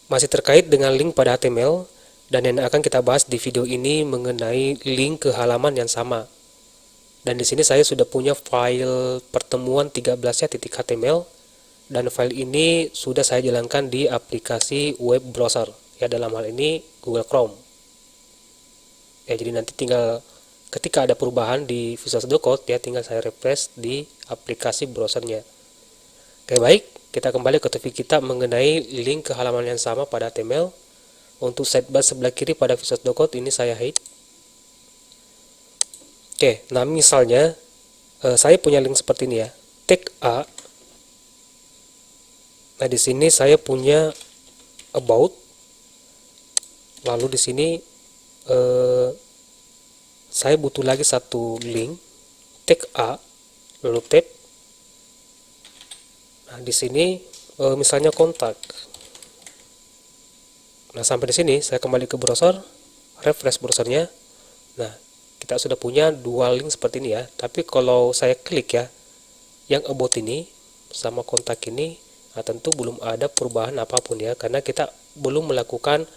Masih terkait dengan link pada HTML, dan yang akan kita bahas di video ini mengenai link ke halaman yang sama. Dan di sini saya sudah punya file pertemuan 13-html, dan file ini sudah saya jalankan di aplikasi web browser, ya dalam hal ini Google Chrome. Ya, jadi nanti tinggal ketika ada perubahan di Visual Studio Code, ya tinggal saya refresh di aplikasi browsernya. Oke, baik, kita kembali ke topik kita mengenai link ke halaman yang sama pada HTML. Untuk sidebar sebelah kiri pada Visual Studio Code ini saya hide. Oke, nah misalnya saya punya link seperti ini ya, tag A. Nah di sini saya punya about, lalu di sini saya butuh lagi satu link, tag A, lalu tab. Nah di sini misalnya kontak. Nah sampai di sini saya kembali ke browser, refresh browsernya. Nah kita sudah punya dua link seperti ini ya. Tapi kalau saya klik ya, yang about ini sama kontak ini, nah tentu belum ada perubahan apapun ya, karena kita belum melakukan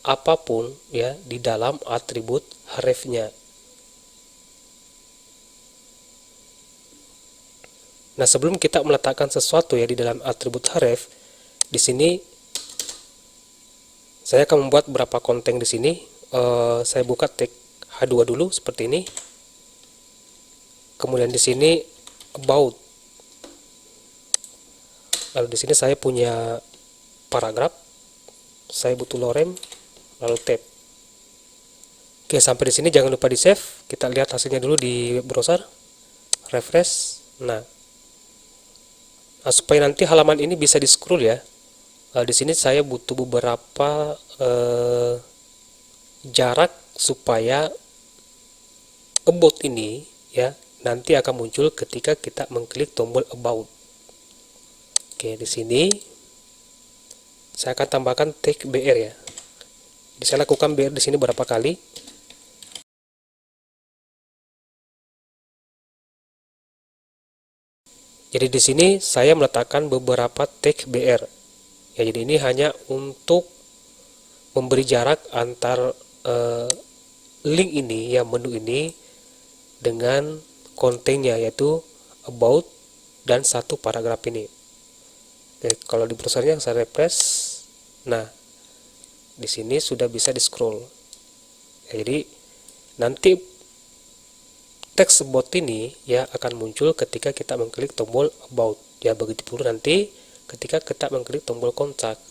apapun ya di dalam atribut href-nya. Nah sebelum kita meletakkan sesuatu ya di dalam atribut href, di sini saya akan membuat beberapa konten di sini. Saya buka tag H2 dulu seperti ini. Kemudian di sini about. Lalu di sini saya punya paragraf. Saya butuh lorem, lalu tab. Oke, sampai di sini jangan lupa di save. Kita lihat hasilnya dulu di browser. Refresh. Nah, supaya nanti halaman ini bisa di scroll ya. Di sini saya butuh beberapa jarak supaya about ini ya nanti akan muncul ketika kita mengklik tombol about. Oke, di sini saya akan tambahkan tag BR ya. Saya lakukan BR di sini berapa kali. Jadi di sini saya meletakkan beberapa tag BR. Ya, jadi ini hanya untuk memberi jarak antar link ini ya, menu ini dengan kontennya, yaitu about dan satu paragraf ini. Oke, kalau di browsernya saya refresh. Nah, di sini sudah bisa di scroll. Ya, jadi nanti teks about ini ya akan muncul ketika kita mengklik tombol about. Ya, begitu pula nanti ketika kita mengklik tombol kontak.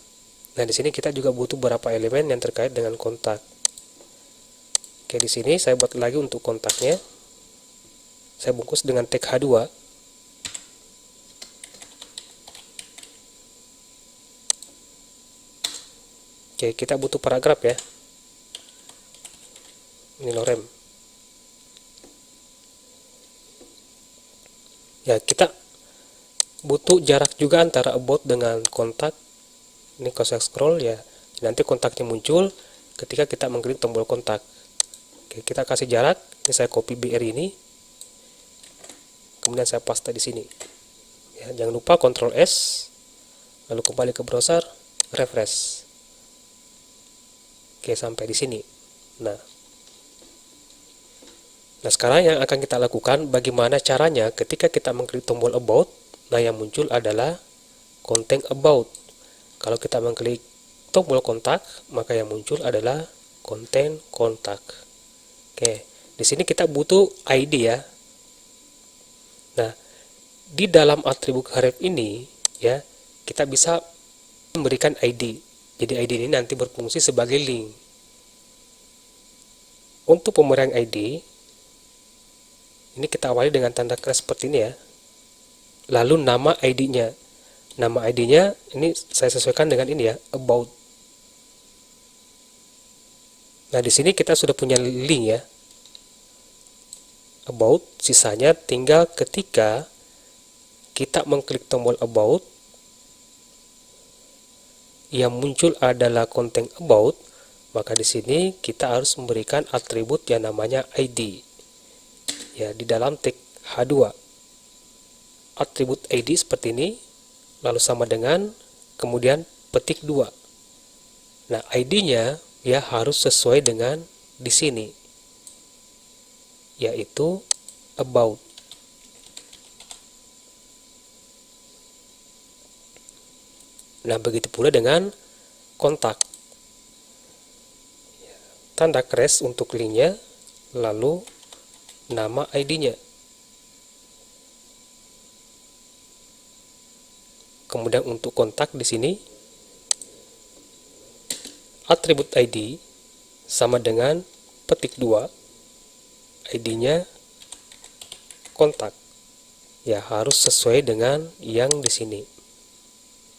Nah, di sini kita juga butuh beberapa elemen yang terkait dengan kontak. Oke, di sini saya buat lagi untuk kontaknya. Saya bungkus dengan tag H2. Oke, kita butuh paragraf ya. Ini lorem. Ya, kita butuh jarak juga antara about dengan kontak. Ini kalau saya scroll ya, nanti kontaknya muncul ketika kita mengklik tombol kontak. Oke, kita kasih jarak. Ini saya copy BR ini. Kemudian saya paste di sini. Ya, jangan lupa Ctrl S, lalu kembali ke browser, refresh. Oke, sampai di sini. Nah, sekarang yang akan kita lakukan, bagaimana caranya ketika kita mengklik tombol about. Nah, yang muncul adalah konten about. Kalau kita mengklik tombol kontak, maka yang muncul adalah konten kontak. Oke, di sini kita butuh ID ya. Nah, di dalam atribut href ini ya, kita bisa memberikan ID. Jadi ID ini nanti berfungsi sebagai link. Untuk pemberian ID, ini kita awali dengan tanda keras seperti ini ya. Lalu nama ID-nya. Nama ID-nya ini saya sesuaikan dengan ini ya, about. Nah, di sini kita sudah punya link ya, about. Sisanya tinggal ketika kita mengklik tombol about, yang muncul adalah konten about, maka di sini kita harus memberikan atribut yang namanya ID. Ya, di dalam tag H2. Atribut ID seperti ini, lalu sama dengan, kemudian petik 2. Nah, ID-nya ya harus sesuai dengan di sini, yaitu about. Nah, begitu pula dengan kontak. Tanda kres untuk linknya, lalu nama ID-nya. Kemudian untuk kontak di sini, atribut ID sama dengan petik 2, ID-nya kontak. Ya, harus sesuai dengan yang di sini.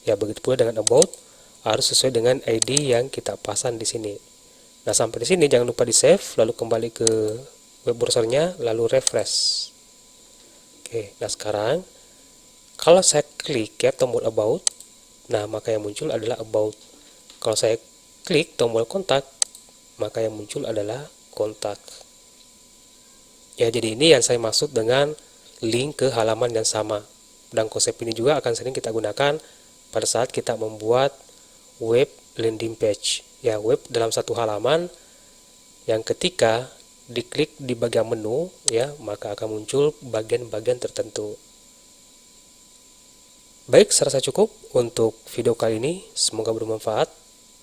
Ya, begitu pula dengan about, harus sesuai dengan ID yang kita pasang di sini. Nah, sampai di sini jangan lupa di save, lalu kembali ke web browsernya, lalu refresh. Oke, nah sekarang kalau saya klik ya tombol about, nah maka yang muncul adalah about. Kalau saya klik tombol kontak, maka yang muncul adalah kontak. Ya, jadi ini yang saya maksud dengan link ke halaman yang sama. Dan konsep ini juga akan sering kita gunakan pada saat kita membuat web landing page. Ya, web dalam satu halaman yang ketika diklik di bagian menu ya, maka akan muncul bagian-bagian tertentu. Baik, saya rasa cukup untuk video kali ini. Semoga bermanfaat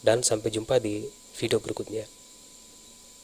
dan sampai jumpa di video berikutnya.